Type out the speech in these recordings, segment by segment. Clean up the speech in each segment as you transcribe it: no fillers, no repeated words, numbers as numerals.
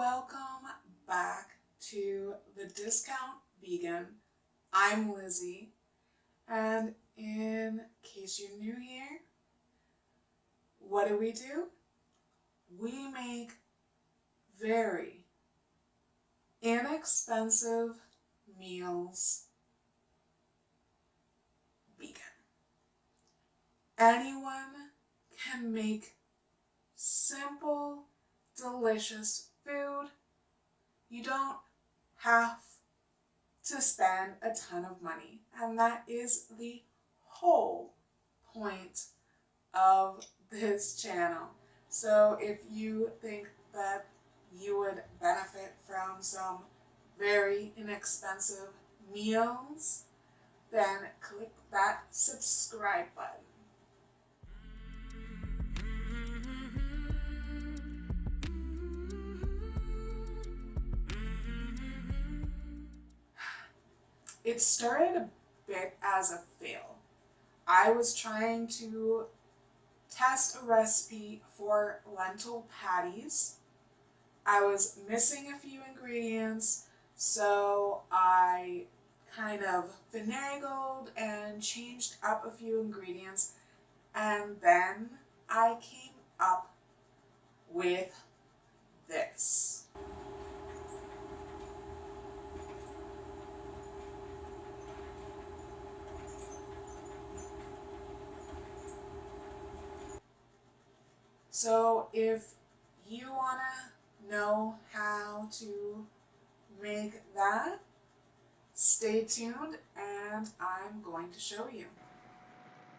Welcome back to the Discount Vegan. I'm Lizzie, and in case you're new here, what do? We make very inexpensive meals vegan. Anyone can make simple, delicious food. You don't have to spend a ton of money, and that is the whole point of this channel. So if you think that you would benefit from some very inexpensive meals, then click that subscribe button. It started a bit as a fail. I was trying to test a recipe for lentil patties. I was missing a few ingredients, so I kind of finagled and changed up a few ingredients, and then I came up with this. So if you want to know how to make that, stay tuned and I'm going to show you.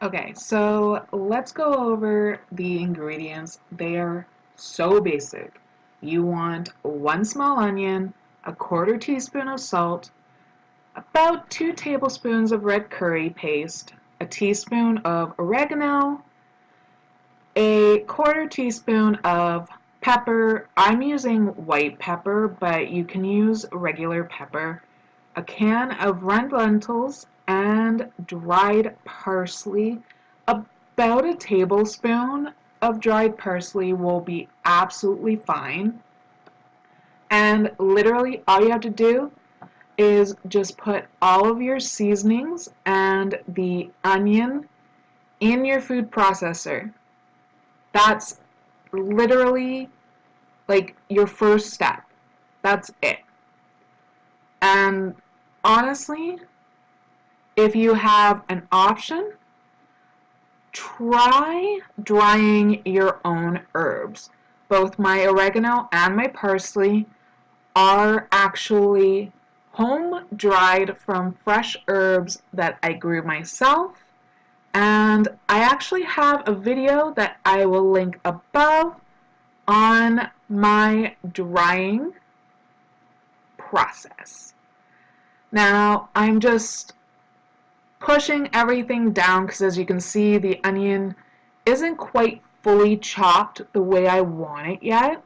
Okay, so let's go over the ingredients. They are so basic. You want 1 small onion, a 1/4 teaspoon of salt, about 2 tablespoons of red curry paste, a teaspoon of oregano, a 1/4 teaspoon of pepper. I'm using white pepper, but you can use regular pepper, a can of red lentils, and dried parsley. About a tablespoon of dried parsley will be absolutely fine. And literally all you have to do is just put all of your seasonings and the onion in your food processor. That's literally like your first step. That's it. And honestly, if you have an option, try drying your own herbs. Both my oregano and my parsley are actually home dried from fresh herbs that I grew myself. And I actually have a video that I will link above on my drying process. Now I'm just pushing everything down because, as you can see, the onion isn't quite fully chopped the way I want it yet.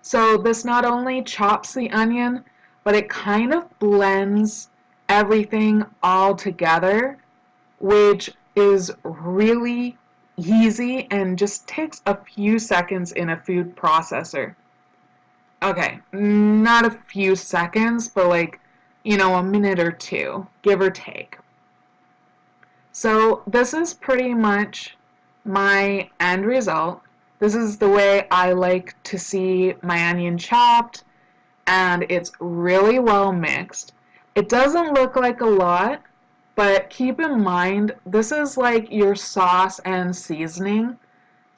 So this not only chops the onion, but it kind of blends everything all together, which is really easy and just takes a few seconds in a food processor. Okay, not a few seconds, but like, a minute or two, give or take. So this is pretty much my end result. This is the way I like to see my onion chopped, and it's really well mixed. It doesn't look like a lot, but keep in mind, this is like your sauce and seasoning.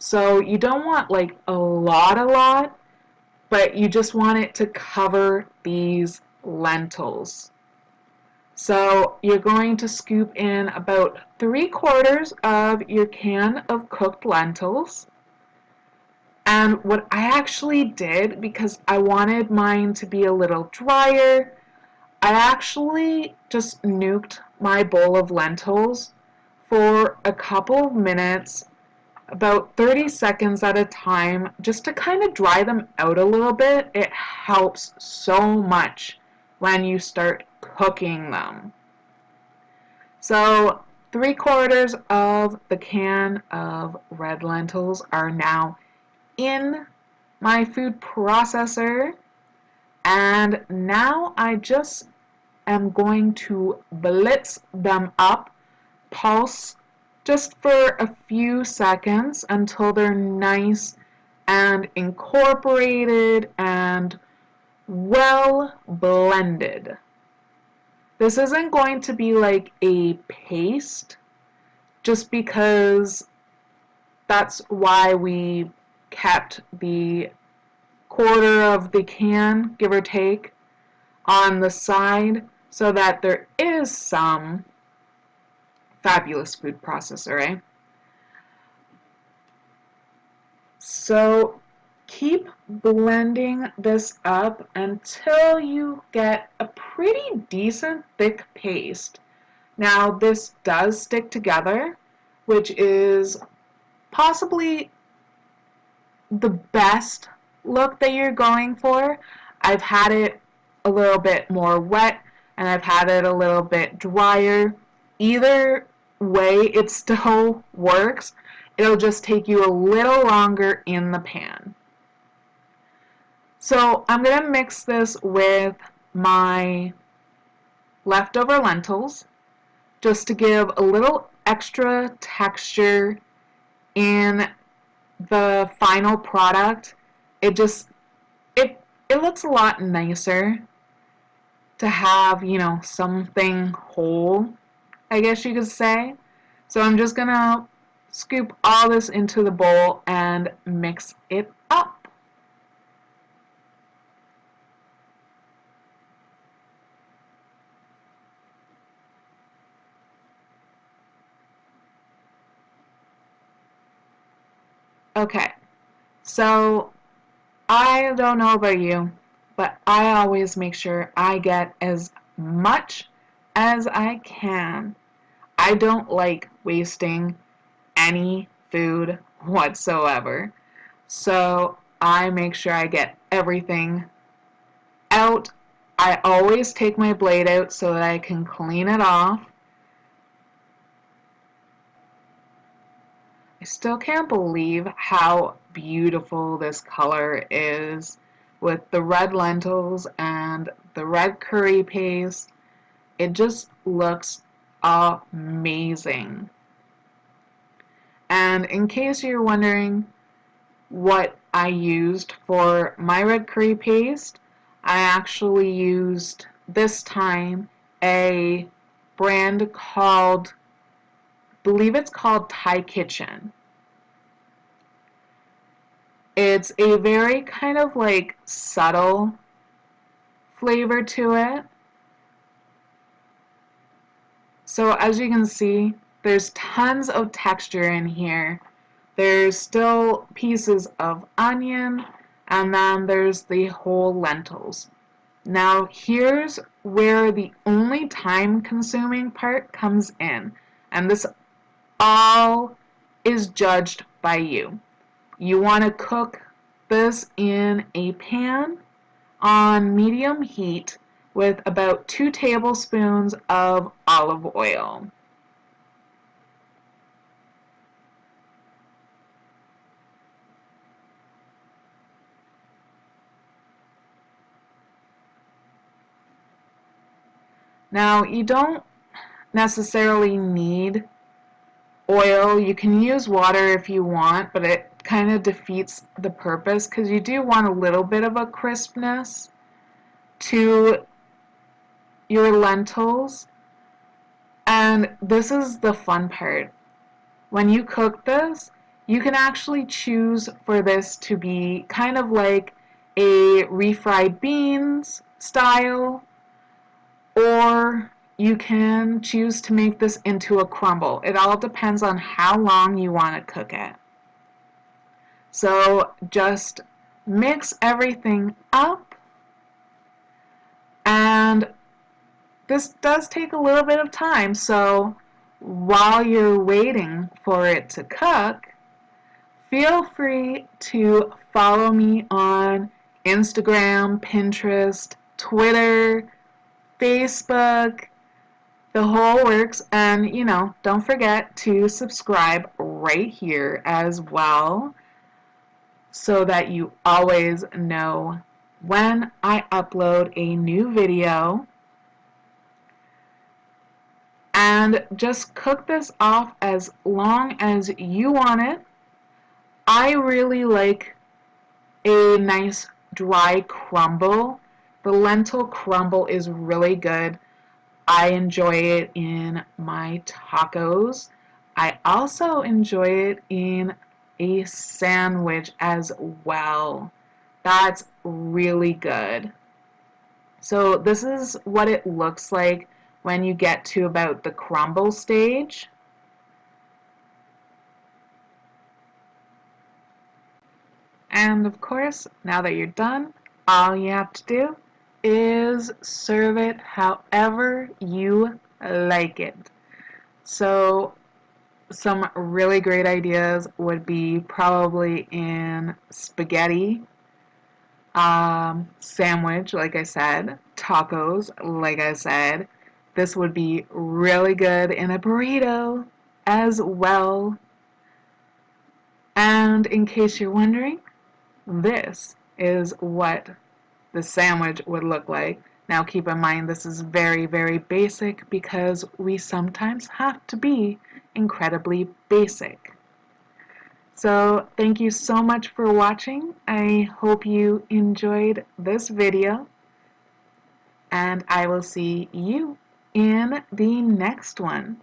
So you don't want like a lot, but you just want it to cover these lentils. So you're going to scoop in about 3/4 of your can of cooked lentils. And what I actually did, because I wanted mine to be a little drier, I actually just nuked my bowl of lentils for a couple of minutes, about 30 seconds at a time, just to kind of dry them out a little bit. It helps so much when you start cooking them. So 3/4 of the can of red lentils are now in my food processor, and now I just am going to blitz them up, pulse just for a few seconds until they're nice and incorporated and well blended. This isn't going to be like a paste, just because that's why we kept the quarter of the can, give or take, on the side so that there is some fabulous food processor, right? So keep blending this up until you get a pretty decent thick paste. Now this does stick together, which is possibly the best look that you're going for. I've had it a little bit more wet and I've had it a little bit drier. Either way, it still works. It'll just take you a little longer in the pan. So I'm going to mix this with my leftover lentils just to give a little extra texture in the final product. It looks a lot nicer to have, something whole, I guess you could say. So I'm just gonna scoop all this into the bowl and mix it up. Okay, so I don't know about you, but I always make sure I get as much as I can. I don't like wasting any food whatsoever. So I make sure I get everything out. I always take my blade out so that I can clean it off. I still can't believe how beautiful this color is with the red lentils and the red curry paste. It just looks amazing. And in case you're wondering what I used for my red curry paste, I actually used this time a brand called, I believe it's called Thai Kitchen. It's a very kind of like subtle flavor to it. So as you can see, there's tons of texture in here. There's still pieces of onion, and then there's the whole lentils. Now here's where the only time consuming part comes in, and this all is judged by you. You want to cook this in a pan on medium heat with about 2 tablespoons of olive oil. Now you don't necessarily need oil. You can use water if you want, but it kind of defeats the purpose because you do want a little bit of a crispness to your lentils. And this is the fun part. When you cook this, you can actually choose for this to be kind of like a refried beans style, or you can choose to make this into a crumble. It all depends on how long you want to cook it. So just mix everything up, and this does take a little bit of time, so while you're waiting for it to cook, feel free to follow me on Instagram, Pinterest, Twitter, Facebook, the whole works, and don't forget to subscribe right here as well so that you always know when I upload a new video. And just cook this off as long as you want it. I really like a nice dry crumble. The lentil crumble is really good. I enjoy it in my tacos. I also enjoy it in a sandwich as well. That's really good. So this is what it looks like when you get to about the crumble stage. And of course, now that you're done, all you have to do is serve it however you like it. So some really great ideas would be probably in spaghetti, sandwich, like I said, tacos, like I said. This would be really good in a burrito as well. And in case you're wondering, this is what the sandwich would look like. Now keep in mind this is very, very basic because we sometimes have to be incredibly basic. So thank you so much for watching. I hope you enjoyed this video, and I will see you in the next one.